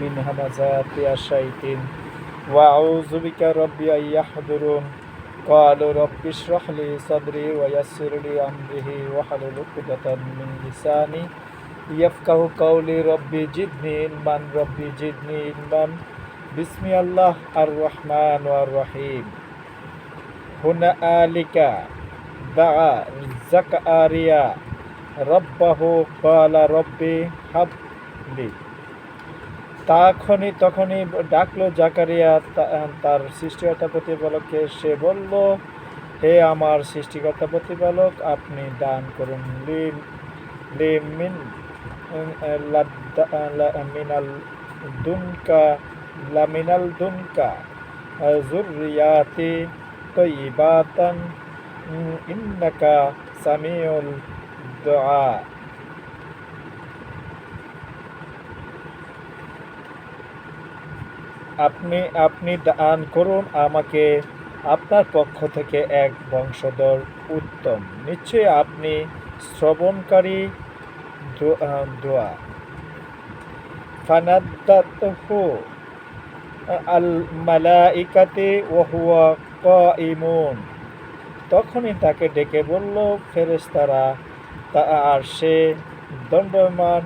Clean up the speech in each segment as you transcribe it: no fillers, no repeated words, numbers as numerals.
মিন হামাযাতি আশ-শায়াতিন ওয়া আউযু বিকা রাব্বি আন ইয়াহদুরুন قالوا رب اشرح لي صدري ويسر لي أمري واحلل عقدة من لساني يفقهوا قولي ربي زدني علما ربي زدني علما بسم الله الرحمن الرحيم هنالك دعا زكريا ربه قال ربي هب لي তখনই ডাকলো জাকারিয়া তার সৃষ্টিকর্তা প্রতিপালককে। সে বলল, হে আমার সৃষ্টিকর্তা প্রতিপালক, আপনি দান করুন মিনাল দুনকা যুররিয়াতি তাইয়িবাতান ইন্নাকা সামিউল দুআ। আপনি দান করুন আমাকে আপনার পক্ষ থেকে এক বংশধর উত্তম, নিশ্চয়ই আপনি শ্রবণকারী দোয়া। ফানাদাতহু আল মালাইকাতি ওয়া হুয়া কাইমুন, তখনই তাকে ডেকে বলল ফেরেশতারা আর সে দণ্ডমান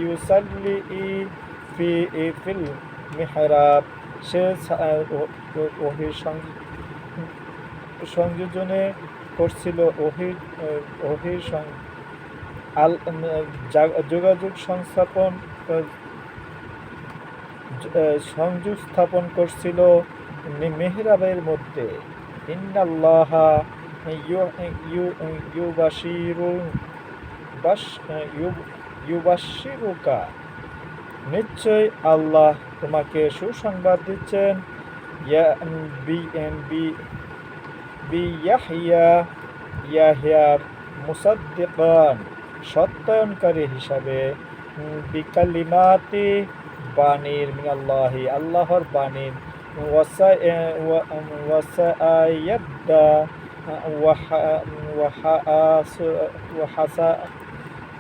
ইউসাল্লি ফিল মিহরাব, সে ওহী সংযোজনে করছিল, যোগাযোগ সংযোগ স্থাপন করছিল মেহরাবের মধ্যে। ইন্নাল্লাহা ইউবাশশিরুকা, নিশ্চয় আল্লাহ তোমাকে সুসংবাদ দিচ্ছেন, ইয়াহইয়ার মুসাদ্দিকান, সত্যায়নকারী হিসাবে, বিকালিমাতি, বাণীর, মিনাল্লাহি, আল্লাহর বাণীর,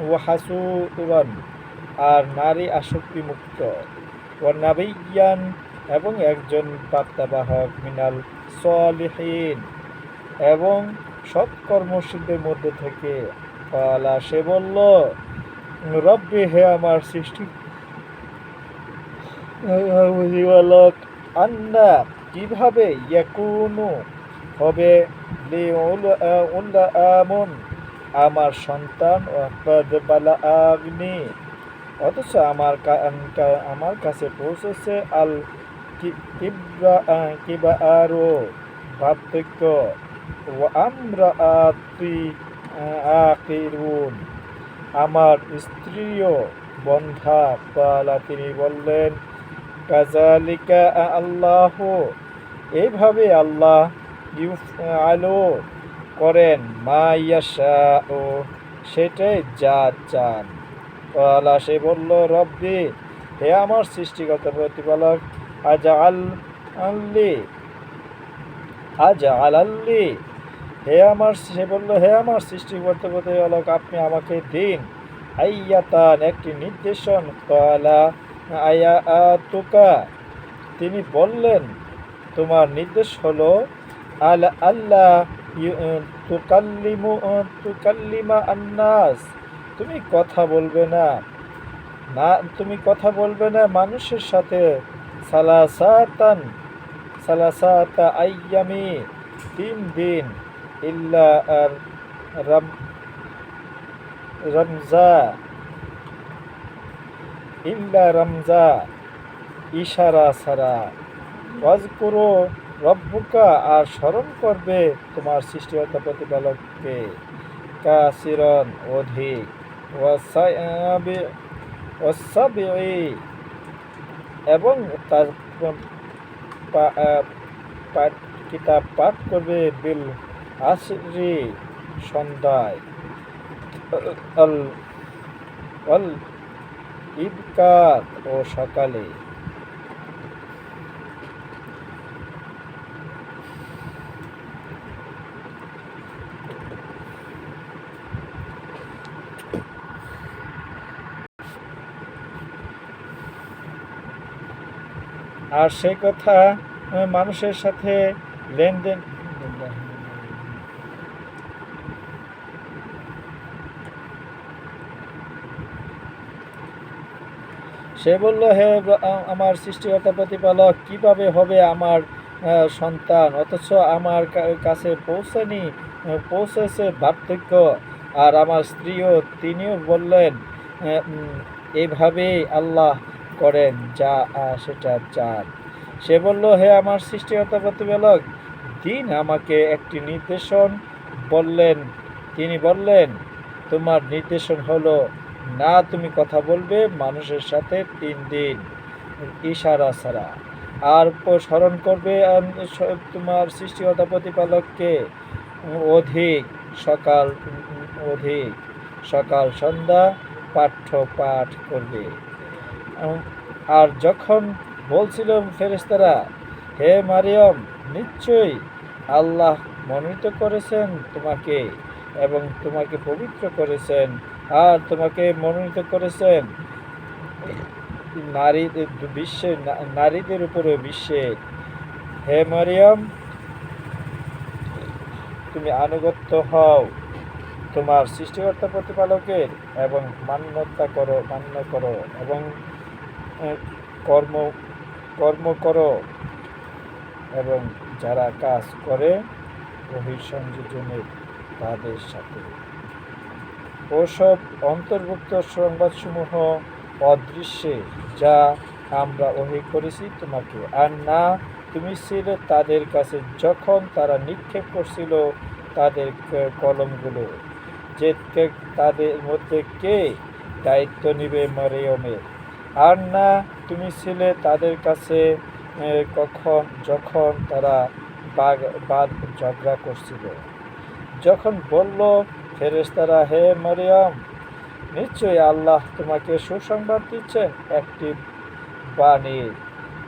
ওয়াহাসুরান, আর নারী আসক্তি মুক্ত, ওয়ানাবিয়ান, এবং একজন বার্তাবাহক, মিনাল সলিহিন, এবং সৎকর্মশীলদের মধ্যে থেকে। কালা, সে বলল, রব্বি, হে আমার সৃষ্টি প্রতিপালক, আন্না, কিভাবে, ইয়াকুনু, হবে, লি গুলামুন, আমার সন্তান, ওয়াকাদ বালাগনি, অথচ আমার কাছে পৌঁছেছে আল কিবারু, বার্ধক্য, ওয়া আমরাতি আকিরুন, আমার স্ত্রীও বন্ধ্যা। কালা, তিনি বললেন, কাযালিকা আল্লাহু, এইভাবে আল্লাহ ইউফআলু, করেন, মা ইয়াশাউ, সেটাই যা চান। কালা, সে বলল, রব্বি, হে আমার সৃষ্টিকর্তা প্রতিপালক, আজআলাল্লি, সে বলল, হে আমার সৃষ্টিকর্তা প্রতিপালক, আপনি আমাকে দিন আইয়াতান, একটি নির্দেশন। কালা আয়াতুকা, তিনি বললেন, তোমার নির্দেশ হলো আল্লাহ তুকাল্লিমা আন্নাস, তুমি কথা বলবে না মানুষের সাথে, সালাসাতা আইয়ামি, 3 দিন, ইল্লা আর রমজা, ইশারা ছাড়া। ওয়াজকুরু রব্বুকা, আর স্মরণ করবে তোমার সৃষ্টিকর্তা প্রতিপালককে, কাসিরান, অধিক, ওয়াসাবিঈ, এবং তার কিতাব পাঠ করবে, বিল আসরি, সন্ধ্যায়, আল ইবকার, ও সকালে। আর সেই কথা মানুষের সাথে লেনদেন। সে বলল, হে আমার সৃষ্টিকর্তা প্রতিপালক, কিভাবে হবে আমার সন্তান, অথচ আমার কাছে পৌঁছেছে বার্ধক্য। আর আমার স্ত্রীও, তিনিও বললেন, এইভাবেই আল্লাহ করেন যা সেটা চান। সে বলল, হে আমার সৃষ্টিকর্তা প্রতিপালক, দিন আমাকে একটি নির্দেশন বললেন। তিনি বললেন, তোমার নির্দেশন হলো, না তুমি কথা বলবে মানুষের সাথে 3 দিন ইশারা ছাড়া, আর স্মরণ করবে তোমার সৃষ্টিকর্তা প্রতিপালককে অধিক সকাল অধিক সকাল সন্ধ্যা পাঠ করবে। আর যখন বলছিল ফেরেশতারা, হে মারিয়ম, নিশ্চয়ই আল্লাহ মনোনীত করেছেন তোমাকে এবং তোমাকে পবিত্র করেছেন, আর তোমাকে মনোনীত করেছেন নারীদের উপরে বিশ্বে। হে মারিয়ম, তুমি আনুগত্য হও তোমার সৃষ্টিকর্তা প্রতিপালকের এবং মান্য করো এবং কর্ম করো, এবং যারা কাজ করে ওহীর সংযোজনের তাদের সাথে। ওসব অন্তর্ভুক্ত সংবাদসমূহ অদৃশ্যে যা আমরা ওহী করেছি তোমাকে, আর না তুমি ছিলে তাদের কাছে যখন তারা নিক্ষেপ করছিল তাদের কলমগুলো, যে তাদের মধ্যে কে দায়িত্ব নিবে মারিয়মের। আর না তুমি ছিলে তাদের কাছে যখন তারা বাদ ঝগড়া করছিল। যখন বলল ফেরেশতারা, হে মারিয়ম, নিশ্চয়ই আল্লাহ তোমাকে সুসংবাদ দিচ্ছেন একটি বাণী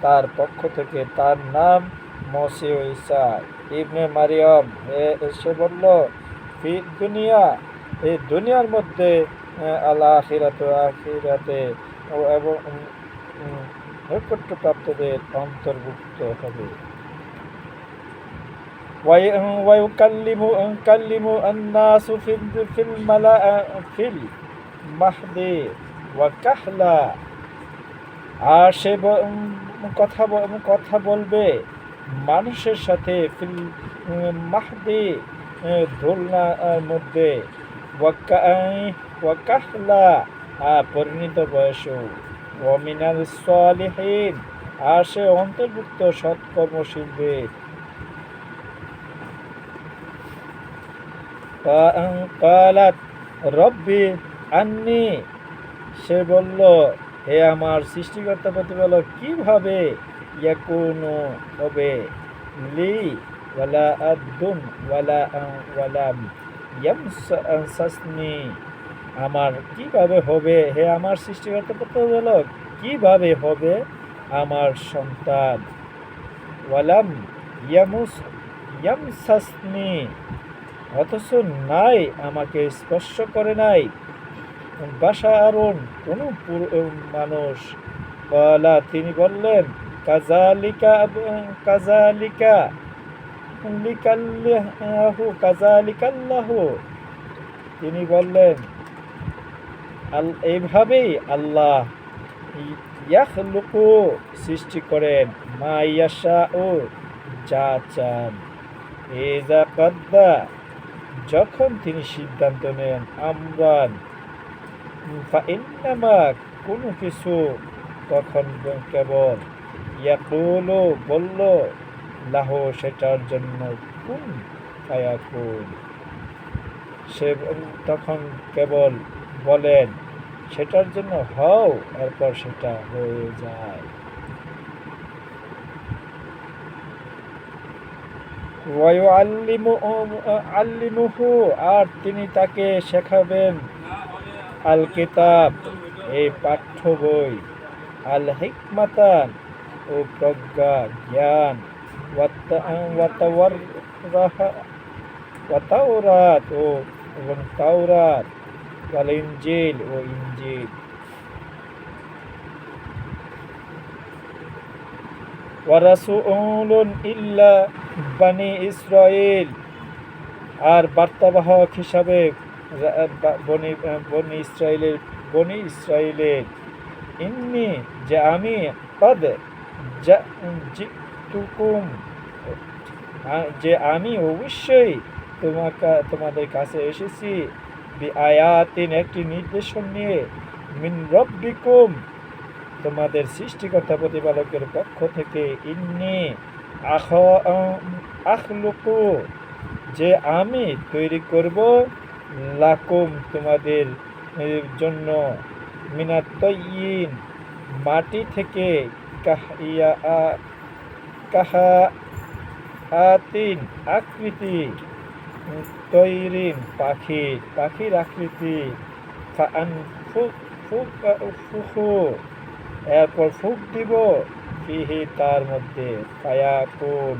তার পক্ষ থেকে, তার নাম মসিহ ঈসা ইবনে মারিয়ম। সে বলল, এই দুনিয়ার মধ্যে আখিরাতে এবং নৈকট্যপ্রাপ্তদের অন্তর্ভুক্ত হবে। ওয়ায়ুকাল্লিমু আন-নাসু ফিল মাহদি ওয়া কাহলা। আর সে কথা বলবে মানুষের সাথে ফিল মাহদি, দোলনার মধ্যে, ওয়া কাহলা, পরিণত বয়সেও, ওয়া মিনাল সালিহিন, আর সে অন্তর্ভুক্ত সৎকর্মশীলদের। ক্বালাত রব্বি আন্নী, সে বলল, হে আমার সৃষ্টিকর্তা প্রতিপালক, কিভাবে ইয়াকুনু হবে লি ওয়ালাদুন ওয়ালাম ইয়ামসাসনি, আমার কিভাবে হবে, হে আমার সৃষ্টিকর্তা প্রতিপালক, কিভাবে হবে আমার সন্তান, ওয়ালাম ইয়ামসাসনি, অথচ নাই আমাকে স্পর্শ করে নাই, বাশারুন, কোন মানুষ। বলা, তিনি বললেন, কাযালিকাল্লাহু, তিনি বললেন, এইভাবেই আল্লাহ ইয়াখলুকু, সৃষ্টি করেন, মা ইয়াশাউ, যা চান, ইযা কাদ্দা, যখন তিনি সিদ্ধান্ত নেন, আমরান, ফাইন্নামা, কোনো কিছু, তখন কেবল, ইয়াকুলু, বলল, লাহু, সেটার জন্য, কুন ফায়াকুন, সে তখন কেবল বলেন সেটার জন্য হও, এরপর সেটা হয়ে যায়। ওয়ায়ুআল্লিমুহু, আর তিনি তাকে শেখাবেন, আল কিতাব, এই পাঠ্য বই, আল হিকমাতান, ও প্রজ্ঞা জ্ঞান, ওয়াতাওরাত, ও এবং তাওরাত, ওয়াল ইনজিল, ও ইনজিল। ওয়া রাসূলুন ইল্লা বানি ইসরাঈল, আর বার্তাবাহক হিসাবে বনি ইসরাইলের ইন্নি, যে আমি কদ জিতুকুম, যে আমি অবশ্যই তোমাদের কাছে এসেছি আয়াতিন, একটি নির্দেশন নিয়ে, মিন রব্বিকুম, তোমাদের সৃষ্টিকর্তা প্রতিপালকের পক্ষ থেকে, ইন্নি আখলুকু, যে আমি তৈরি করব, লাকুম, তোমাদের জন্য, মিনাত তয়্যিন, মাটি থেকে, কাহাআতিন, আকৃতি, তৈরিন, পাখির আকৃতি, ফাআনফুখু, এরপর ফুক দিব, ফিহি, তার মধ্যে, ফায়াকুন,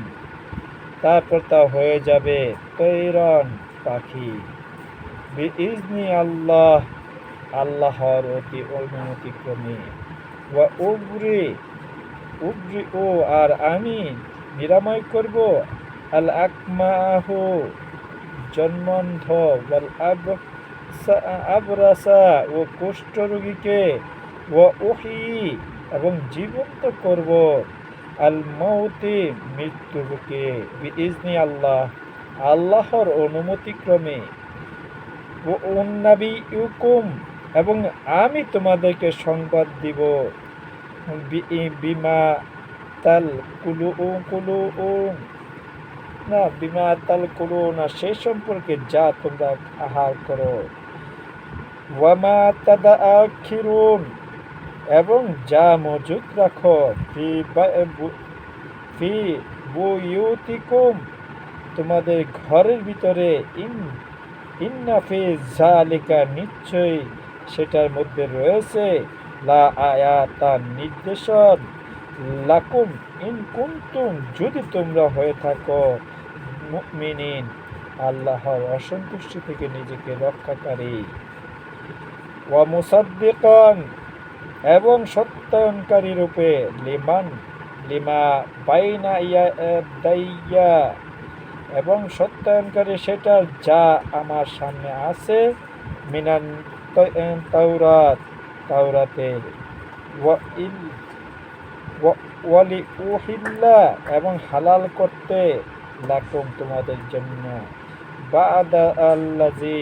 তারপর তা হয়ে যাবে, তৈরন, পাখি, বিইজনি আল্লাহ, আল্লাহর অতি অনুমতিক্রমে, ওয়া উবরি ও, আর আমি নিরাময় করব, আল আকমাহু, জন্মন্ধ, ওয়াল আবরাসা, ও কুষ্ঠ রোগীকে, ওয়া উহয়ি, এবং জীবন্ত করব, আল মৌতি, মৃত্যুকে, বিইজনি আল্লাহ, আল্লাহর অনুমতিক্রমে, ও উন্নাবিউকুম, এবং আমি তোমাদেরকে সংবাদ দিব, বিমা তাল কুলু না, সেই সম্পর্কে যা তোমরা আহার করো, ওয়ামা তাদাখিরুন, এবং যা মজুদ রাখো, ফি বুয়ুতিকুম, তোমাদের ঘরের ভিতরে, ইন্না ফি যালিকা, নিশ্চয়ই সেটার মধ্যে রয়েছে, লা আয়াতান, নির্দেশন, লাকুম, ইন কুনতুম, যদি তোমরা হয়ে থাকো, মুমিনিন, আল্লাহর অসন্তুষ্টি থেকে নিজেকে রক্ষাকারী, ওয়া মুসাদ্দিকান, এবং সত্যায়নকারী রূপে, লিমা বাইনা ইয়াদাইয়া, এবং সত্যায়নকারী সেটা যা আমার সামনে আছে, মিনান তাওরাতের, ওয়ালি উহিল্লা, এবং হালাল করতে, লাকুম, তোমাদের জন্য, বাদা আল্লাজি,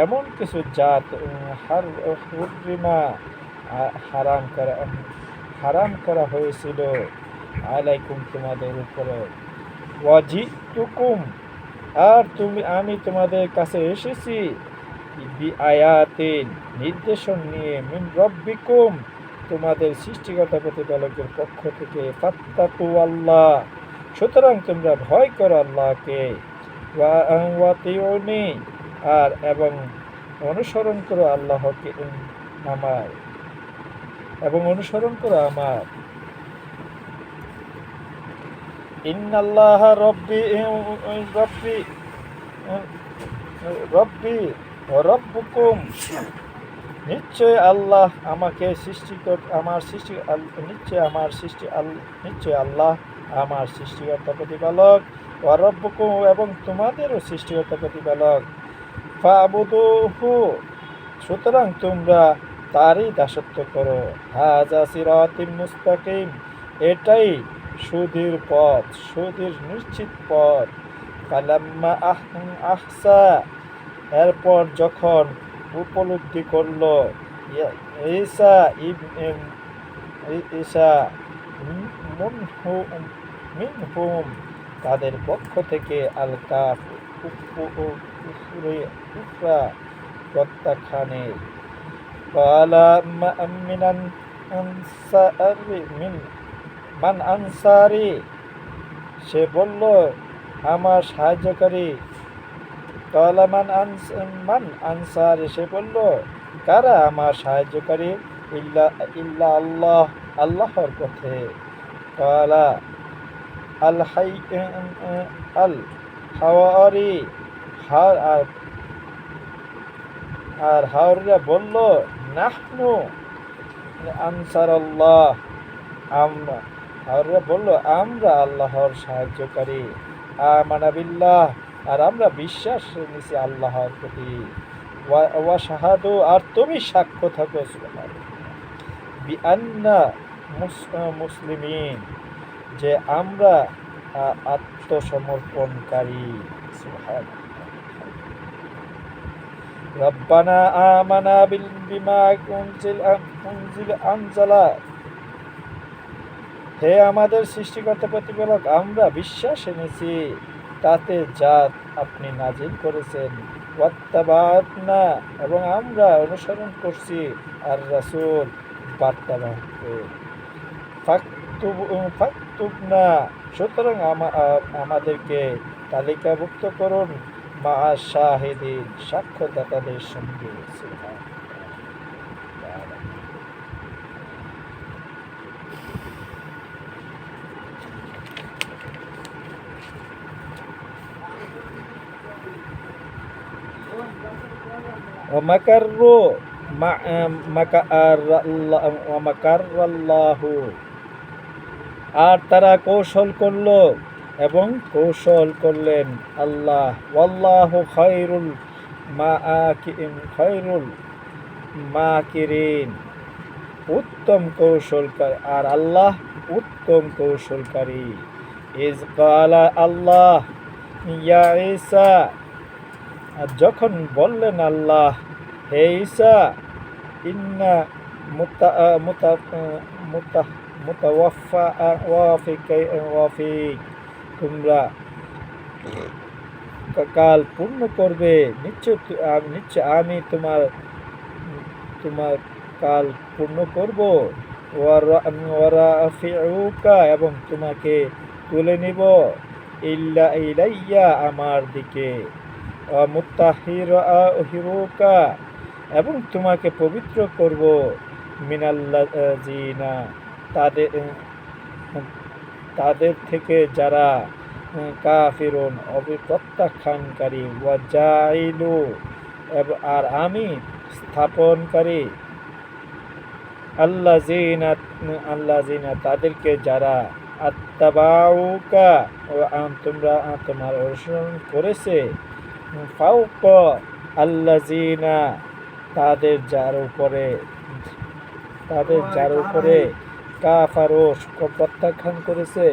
এমন কিছু জাত, হুররিমা, হারাম করা হয়েছিল, আলাইকুম, তোমাদের উপরে, ওয়াজিতুকুম, আর আমি তোমাদের কাছে এসেছি, আয়াতিন, নির্দেশন নিয়ে, মিন রব্বিকুম, তোমাদের সৃষ্টিকর্তা প্রতিপালকের পক্ষ থেকে, ফাত্তাকু আল্লাহ, সুতরাং তোমরা ভয় করো আল্লাহকে, ওয়াতিউনি, আর এবং অনুসরণ করো আল্লাহকে, আমার, এবং অনুসরণ করো আমার, ইন্নাল্লাহা রব্বি ওয়া রব্বুকুম, নিশ্চয় আল্লাহ আমাকে নিশ্চয় আল্লাহ আমার সৃষ্টিকর্তা প্রতিপালক, ওয়া রব্বুকুম, এবং তোমাদেরও সৃষ্টিকর্তা প্রতিপালক, ফাবুদুহু, সুতরাং তোমরা তারই দাসত্ব করো, হাযা সিরাতুম মুস্তাকিম, এটাই সুধীর পথ, সুধীর নিশ্চিত পথ, ফালাম্মা আহসা, এরপর যখন উপলব্ধি করল, ঈসা মিনহুম, তাদের পক্ষ থেকে, আল কুফরা, প্রত্যাখ্যানে, ক্বালা মান আনসারি, সে বলল, আমার সাহায্যকারী, ক্বালা মান আনসারি, সে বলল, কারা আমার সাহায্যকারী, ইল্লা আল্লাহ, আল্লাহর পথে, ক্বালা আল হাওয়ারি, আর হাওয়ারিরা বলল, নাহনু আনসারাল্লাহ, আর ওরা বলল, আমরা আল্লাহর সাহায্যকারী। আমানা বিল্লাহ, আর আমরা বিশ্বাস নিছি আল্লাহর প্রতি। ওয়া শাহাদু, আর তুমি সাক্ষ্য থাকো বিআন্না মুসলিমিন, যে আমরা আত্মসমর্পণকারী। রব্বানা আমানা বিমা আনজালা, হে আমাদের সৃষ্টিকর্তা প্রতিপালক, আমরা বিশ্বাস এনেছি তাতে যা আপনি নাজিল করেছেন। ওয়াত্তাবা'না, এবং আমরা অনুসরণ করছি আর রাসূল বার্তাবাহককে। ফাকতুবনা, সুতরাং আমাদেরকে তালিকাভুক্ত করুন মা শাহিদিন, সাক্ষ্যদাতাদের সঙ্গে। আর তারা কৌশল করল এবং কৌশল করলেন আল্লাহ। ওয়াল্লাহু খায়রুল মাকিরিন, উত্তম কৌশলকারী, আর আল্লাহ উত্তম কৌশলকারী। ইজ ক্বালা আল্লাহ ইয়া ঈসা, আর যখন বললেন আল্লাহ, হে ঈসা, ইন্না তোমরা কাল পূর্ণ করবে, নিশ্চয় আমি তোমার কাল পূর্ণ করব। এবং তোমাকে তুলে নিব ইলাইয়া, আমার দিকে। মুত্তাহিরুকা, এবং তোমাকে পবিত্র করব মিনাল্লাযিনা, তাদের থেকে যারা কাফিরুন, অপ্রত্যাখ্যানকারী। ওয়াজাইলু, আর আমি স্থাপনকারী আল্লাযিনা, তাদেরকে যারা আত্তাবাউকা, তোমার অনুসরণ করেছে। ফাওকা আল্লাযিনা, তাদের যার উপরে কাফারু, প্রত্যাখ্যান করেছে।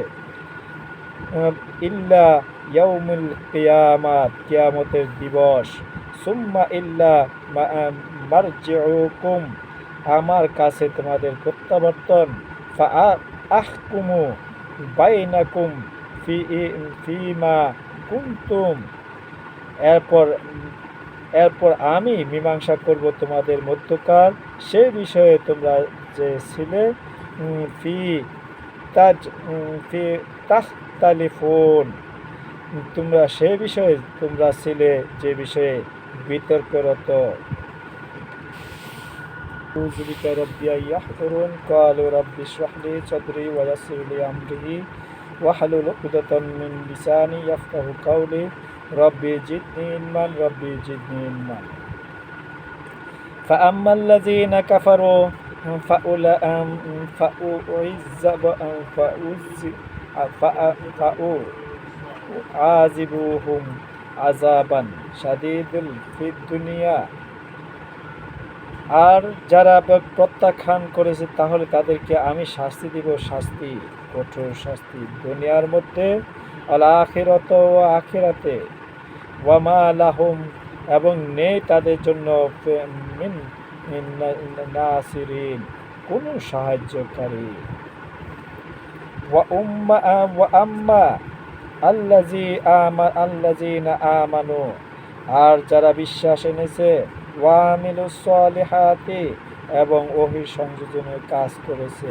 ইল্লা ইয়াউমুল কিয়ামাত, কিয়ামতের দিবস। সুম্মা ইল্লা মারজিউকুম, আমার কাছে তোমাদের প্রত্যাবর্তন। আহকুমু বাইনাকুম ফিমা কুনতুম, এরপর আমি মীমাংসা করব তোমাদের মধ্যকার সে বিষয়ে তোমরা যে ছিলে। তাখতালিফুন, তোমরা সে বিষয়ে তোমরা ছিলে যে বিষয়ে বিতর্করত। أعوذ بك ربي أن يحضرون قالوا رب اشرح لي صدري ويسر لي أمري واحلل عقدة من لساني يفقهوا قولي ربي زدني علما ربي زدني علما فأما الذين كفروا فأعذبوهم عذابا شديدا في الدنيا, আর যারা প্রত্যাখ্যান করেছে তাহলে তাদেরকে আমি শাস্তি দিব, কঠোর শাস্তি দুনিয়ার মধ্যে, আল আখিরাত ও আখিরাতে। ওয়া মা লাহুম, এবং নেই তাদের জন্য মিন নাসিরিন, কোনো সাহায্যকারী। ওয়া আম্মা আল্লাযিনা আমানু, আর যারা বিশ্বাস এনেছে। ওয়া আমিলুস সলিহাতি, এবং ওহী সংযোজনের কাজ করেছে।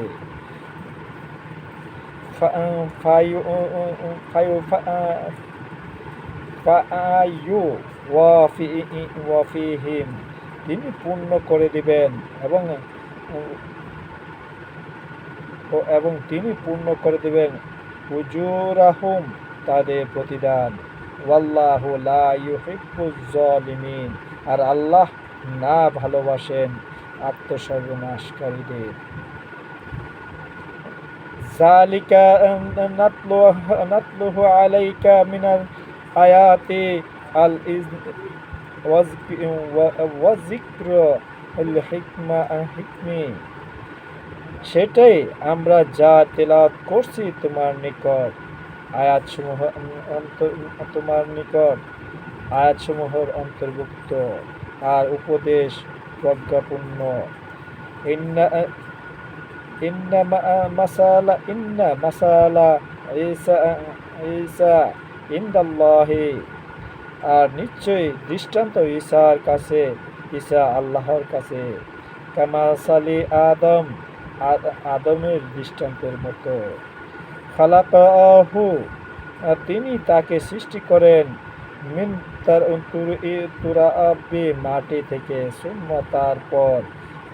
ওয়াফিহিম, তিনি পূর্ণ করে দিবেন, এবং তিনি পূর্ণ করে দিবেন উজুরাহুম, তাদের প্রতিদান। ওয়াল্লাহু লা ইউহিব্বুজ জালিমিন, আর আল্লাহ না ভালোবাসেন আত্মসর্বনাশকারীদের। যালিকা নাতলুহু আলাইকা মিনাল আয়াতি আল ইজ ওয়াজিক্র হিকমি, সেটাই আমরা যা তেলাওয়াত করছি তোমার নিকট আয়াতসমূহ তোমার নিকট আয়াতসমূহের অন্তর্ভুক্ত আর উপদেশ প্রজ্ঞাপূর্ণ। ইন্না ইন্না মাসালা ঈসা ইনদাল্লাহি, আর নিশ্চয়ই দৃষ্টান্ত ঈসার কাছে, ঈসা আল্লাহর কাছে, কামাসালি আদমের দৃষ্টান্তের মতো। খালাকাহু, তিনি তাকে সৃষ্টি করেন, মিন তুরাবি, মাটি থেকে, সুম্মা তারপর,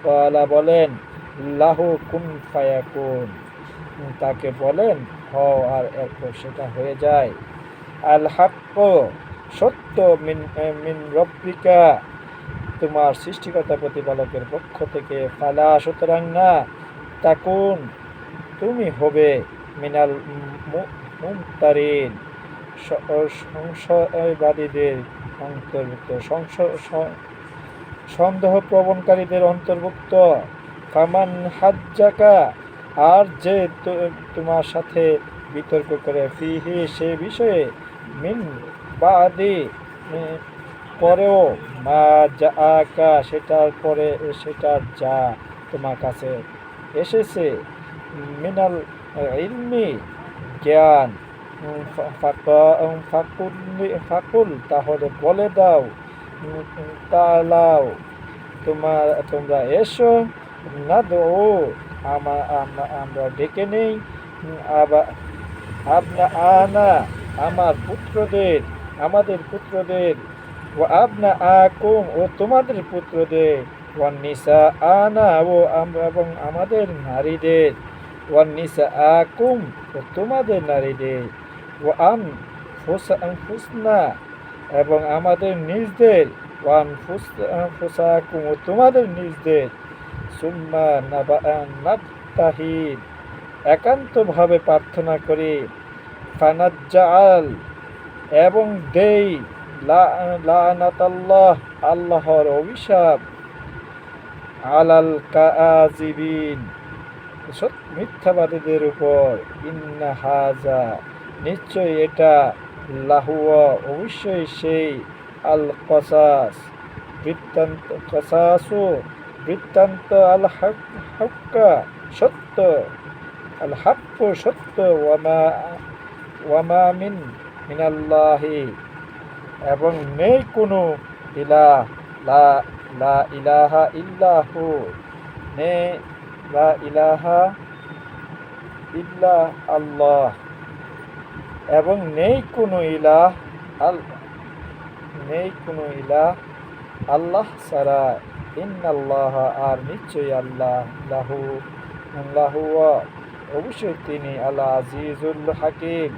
ক্বালা বলেন, লাহু কুন ফায়াকুন, তাকে বলেন হও, আর এরপর সেটা হয়ে যায়। আল হাক্ক, সত্য, মিন রব্বিকা, তোমার সৃষ্টিকর্তা প্রতিপালকের পক্ষ থেকে, ফালা, সুতরাং না, তাকুন, তুমি হবে, মিনাল মুমতারিন, সংশয়বাদীদের অন্তর্ভুক্ত, সন্দেহ প্রবণকারীদের অন্তর্ভুক্ত। ফামান হাজ্জাকা, আর যে তোমার সাথে বিতর্ক করে, ফিহি, সে বিষয়ে, মিন বাদি, পরেও, মা জাআকা, সেটার পরে, সেটার যা তোমার কাছে এসেছে, মিনাল ইলমি, জ্ঞান, ফাকুল, তাহলে বলে দাও, তালাও, তোমরা এসো, নাদউ, আমরা ডেকে নেই, আনা, আমাদের পুত্রদের, ও আবনা আকুম, ও তোমাদের পুত্রদের, ওয়ান নিসা আনা, এবং আমাদের নারীদের, ওয়ান নিসা আকুম, ও তোমাদের নারীদের, ও ফুসনা, এবং আমাদের নিজদের, ওয়ান ফুসাকুম, ও তোমাদের নিজদের, সুম্মা নাবতাহিদ, একান্তভাবে প্রার্থনা করি, ফানাজ্জাল, এবং দেই, লানাতাল্লাহ, আল্লাহর অভিশাপ, আলাল কাযিবিন, মিথ্যাবাদীদের উপর, ইন্না হাযা, নিশ্চয় এটা, লাহুয়া, অবশ্যই সেই, আল কসাস, বৃত্তান্ত, কসাসু, বৃত্তান্ত, আল হাক্কা, সত্য, আল হাক্কু, সত্য, ওয়ামা মিনাল্লাহি, এবং নেই কোনো ইলাহ, লা ইলাহা ইল্লাহু, লা ইলাহা ইল্লা আল্লাহ, এবং নেই কোনো ইলাহ, আল্লাহ ছাড়া, ইন্নাল্লাহ, আর নিশ্চয়ই আল্লাহ, লাহুয়া, অবশ্যই তিনি, আল আজিজুল হাকিম,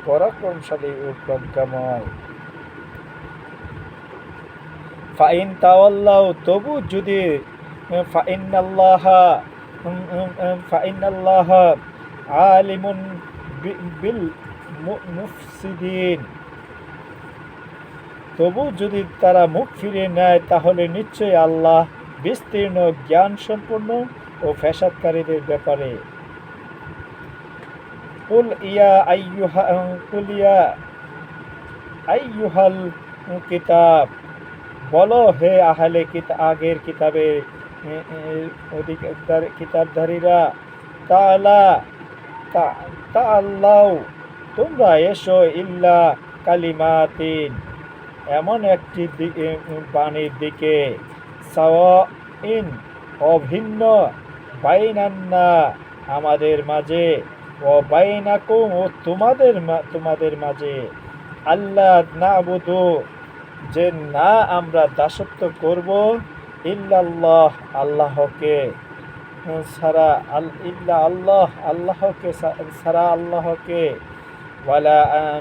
পরাক্রমশালী ও প্রজ্ঞাময়। ফাইন তাওয়াল্লাউ, তবু যদি, ফাইন্নাল্লাহা আলিমুন বিল মুফসিদিন, তবু যদি তারা মুখ ফিরিয়ে নেয়, তাহলে নিশ্চয়ই আল্লাহ বিস্তীর্ণ জ্ঞান সম্পন্ন ও ফ্যাসাদকারীদের ব্যাপারে। কুল ইয়া আইয়ুহাল কিতাব, বলো হে আহলে আগের কিতাবের কিতাবধারীরা, তাআল্লাউ, তোমরা এসো, ইল্লা কালিমাতিন, এমন একটি বাণীর দিকে, সাওয়াইন, অভিন্ন, বাইনান্না, আমাদের মাঝে, ও বাইনাকুম, ও তোমাদের মাঝে, আল্লাহ না'বুদু, যে না আমরা দাসত্ব করব, ইল্লাল্লাহ, আল্লাহকে ছাড়া, আল্লাহকে ছাড়া, আল্লাহকে, ওয়ালা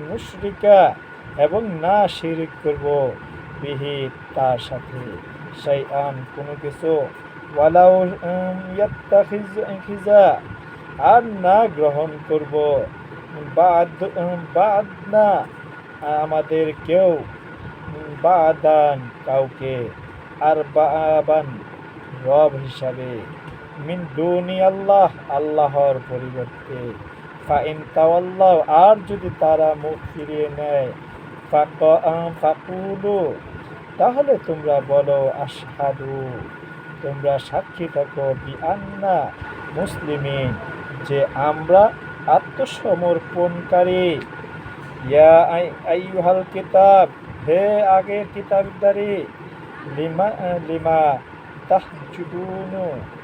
নুশরিকা, এবং না শিরক করব, বিহি, তার সাথে, শাইআন, কোনো কিছু, ওয়ালাউ ইয়াত্তাখিজা, আর না গ্রহণ করব বাদ বাদ না আমাদের কেউ বাদান কাউকে আর বাবান রব হিসাবে মিন দুনি আল্লাহ আল্লাহর পরিবর্তে ফাইন তাওয়াল্লাহ আর যদি তারা মুখ ফিরিয়ে নেয় ফাকুলু তাহলে তোমরা বলো আশহাদু তোমরা সাক্ষী থাকো বিআন্না মুসলিমিন যে আমরা আত্মসমর্পণকারী ইয়া আইয়ুহাল কিতাব হে আগের কিতাবদারি লিমা লিমা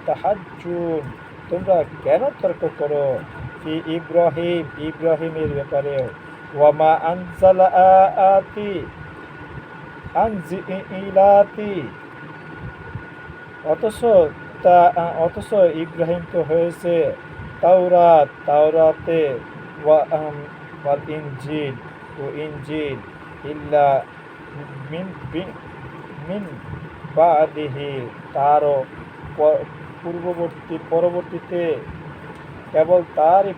তাহাজ্জুন তোমরা কেন তর্ক করো ফি ইব্রাহিমের ব্যাপারে ওয়ামা আনজালা আতি আনজিলাতি অথচ ইব্রাহিম তো হয়েছে তাওরাতে ওয়াল ইনজিল ইল্লা মিন বাদিহি তারও পরবর্তীতে কেবল তারই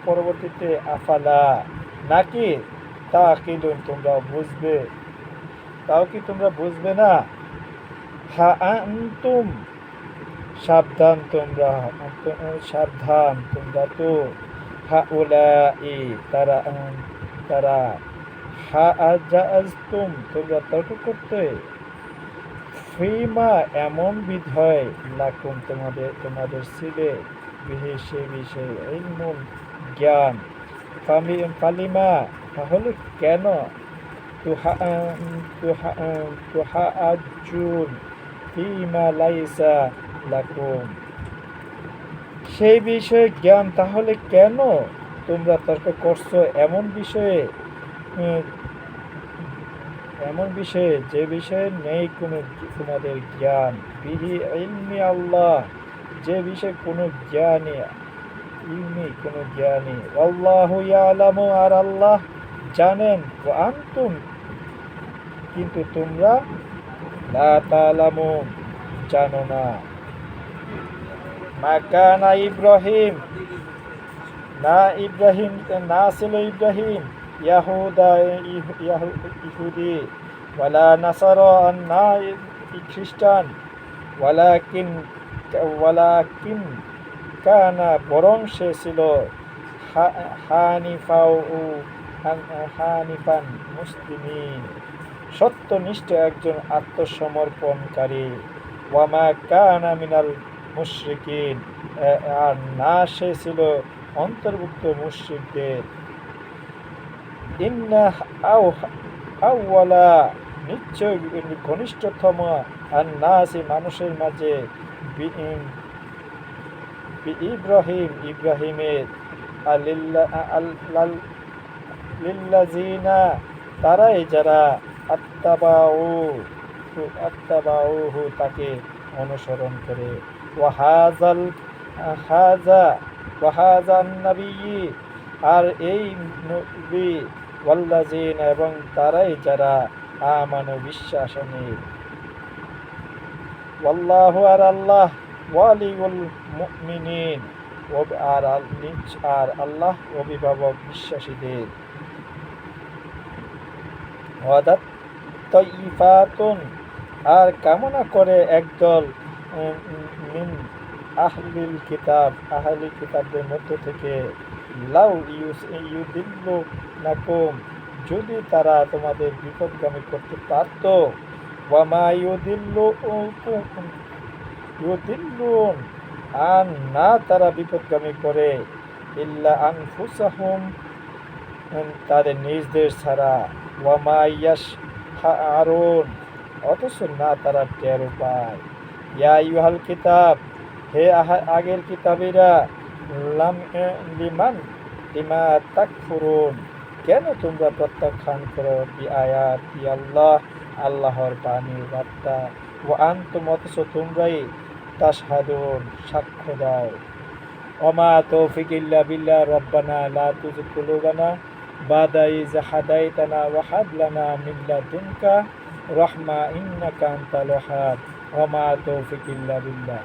পরবর্তীতে আফালা নাকি তা কিলুন তোমরা বুঝবে তাও কি তোমরা বুঝবে না হা আনতুম সাবধান তোমরা তো হাউলাই তারা হাআজাজতুম তোমরা তর্ক করতে ফিমা এমন বিধয় লাকুম তোমাদের ছিলে বিহি সে বিষয়ে ইলমুন জ্ঞান ফালিমা তাহলে কেন তুহাজ্জুন ফিমা লাইসা লাকুম সেই বিষয়ে জ্ঞান তাহলে কেন তোমরা তর্ক করছো এমন বিষয়ে যে বিষয়ে নেই কোনো তোমাদের জ্ঞান বিহি ইলমি আল্লাহ যে বিষয়ে কোনো জ্ঞানী আল্লাহু ইয়ালামু আর আল্লাহ জানেন ওয়া আনতুম কিন্তু তোমরা লা তালামুন জানো না মাকানা ইব্রাহিম না ছিল ইব্রাহিম ইহুদি ওয়ালা নাসারা না খ্রিস্টান ওয়ালাকিন কানা বরং সে ছিল হানিফান মুসলিমিন সত্যনিষ্ঠ একজন আত্মসমর্পণকারী ওয়ামা কানা মিনাল মুশরিকিন আর না সে ছিল অন্তর্ভুক্ত মুশরিকদের ইন্না আউওয়ালা নিশ্চয় ঘনিষ্ঠতম আর নাসি মানুষের মাঝে ইব্রাহিমের লিল্লাযিনা তারাই যারা আত্তাবাউহু তাকে অনুসরণ করে ওয়াহাজান নবী আর এই নবী ওয়াল্লাযিনা এবং তারাই যারা আমানু বিশ্বাস আনে ওয়াল্লাহু আর আল্লাহ ওয়ালিউল মুমিনিন আর আল্লাহ অভিভাবক বিশ্বাসীদের ওয়াদাত তাইফাতুন আর কামনা করে একদল মিন আহলি কিতাবদের মধ্য থেকে লাউ ইউদিল্লু নাকুম যদি তারা তোমাদের বিপদগামী করতে পারত ওয়ামা ইউদিল্লুন আর না তারা বিপদগামী করে ইল্লা আনফুসাহুম তাদের নিজদের ছাড়া ওয়ামা ইয়াশআরুন অথচ না তারা টের পায় ইয়া আইয়ুহাল কিতাব হে আগের কিতাবীরা লিমা তাকফুরুন কেন তোমরা প্রত্যাখ্যান করো বিআয়াতি আল্লাহ আল্লাহর বাণীর বার্তা ওয়া আনতুম অথচ তোমরাই তাশহাদুন সাক্ষ্য দাও ওমা তৌফিক ইল্লা বিল্লাহ রব্বানা লা তুযিগ কুলুবানা বাদা ইয হাদাইতানা ওয়া হাব লানা মিন লাদুনকা রাহমা ইন্নাকা আনতাল ওয়াহ্হাব ওমা তৌফিক ইল্লা বিল্লাহ।